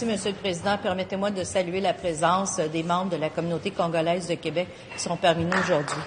Merci, Monsieur le Président. Permettez-moi de saluer la présence des membres de la communauté congolaise de Québec qui sont parmi nous aujourd'hui.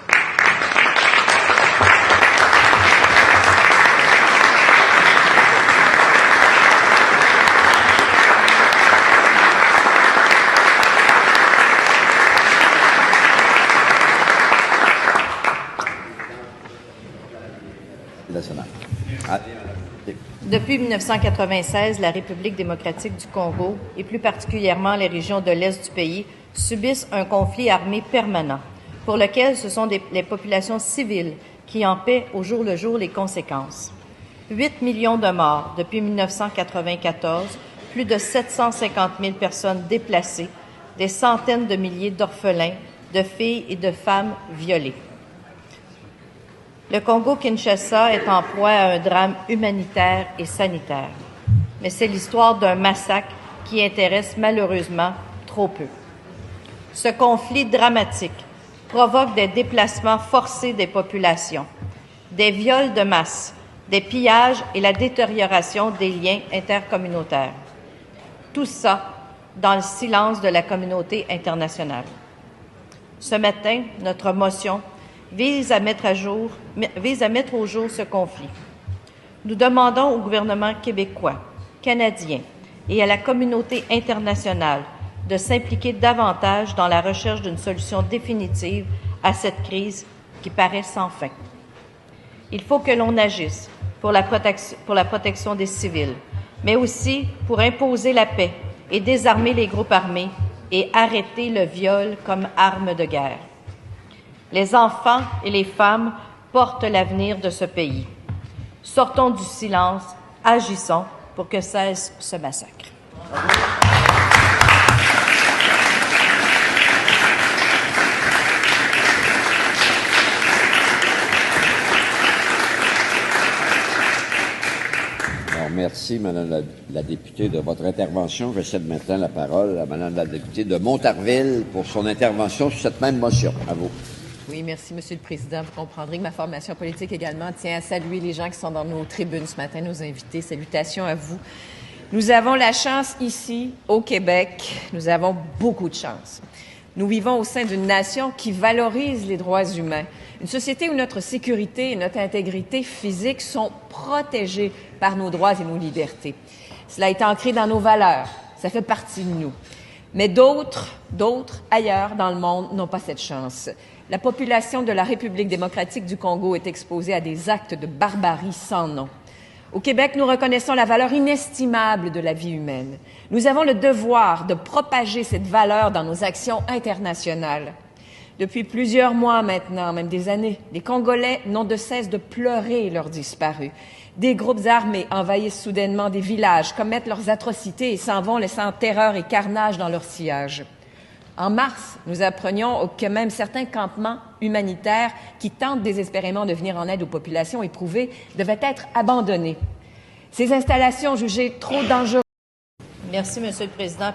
Depuis 1996, la République démocratique du Congo, et plus particulièrement les régions de l'Est du pays, subissent un conflit armé permanent, pour lequel ce sont les populations civiles qui en paient au jour le jour les conséquences. 8 millions de morts depuis 1994, plus de 750 000 personnes déplacées, des centaines de milliers d'orphelins, de filles et de femmes violées. Le Congo-Kinshasa est en proie à un drame humanitaire et sanitaire. Mais c'est l'histoire d'un massacre qui intéresse malheureusement trop peu. Ce conflit dramatique provoque des déplacements forcés des populations, des viols de masse, des pillages et la détérioration des liens intercommunautaires. Tout ça dans le silence de la communauté internationale. Ce matin, notre motion vise à mettre au jour ce conflit. Nous demandons au gouvernement québécois, canadien et à la communauté internationale de s'impliquer davantage dans la recherche d'une solution définitive à cette crise qui paraît sans fin. Il faut que l'on agisse pour la protection des civils, mais aussi pour imposer la paix et désarmer les groupes armés et arrêter le viol comme arme de guerre. Les enfants et les femmes portent l'avenir de ce pays. Sortons du silence, agissons pour que cesse ce massacre. Alors, merci, Madame la députée, de votre intervention. Je cède maintenant la parole à Madame la députée de Montarville pour son intervention sur cette même motion. À vous. Oui, merci, Monsieur le Président. Vous comprendrez que ma formation politique également tient à saluer les gens qui sont dans nos tribunes ce matin, nos invités. Salutations à vous. Nous avons la chance ici, au Québec, nous avons beaucoup de chance. Nous vivons au sein d'une nation qui valorise les droits humains, une société où notre sécurité et notre intégrité physique sont protégées par nos droits et nos libertés. Cela est ancré dans nos valeurs, ça fait partie de nous. Mais d'autres, ailleurs dans le monde, n'ont pas cette chance. La population de la République démocratique du Congo est exposée à des actes de barbarie sans nom. Au Québec, nous reconnaissons la valeur inestimable de la vie humaine. Nous avons le devoir de propager cette valeur dans nos actions internationales. Depuis plusieurs mois maintenant, même des années, les Congolais n'ont de cesse de pleurer leurs disparus. Des groupes armés envahissent soudainement des villages, commettent leurs atrocités et s'en vont laissant terreur et carnage dans leur sillage. En mars, nous apprenions que même certains campements humanitaires qui tentent désespérément de venir en aide aux populations éprouvées devaient être abandonnés. Ces installations jugées trop dangereuses. Merci, Monsieur le Président.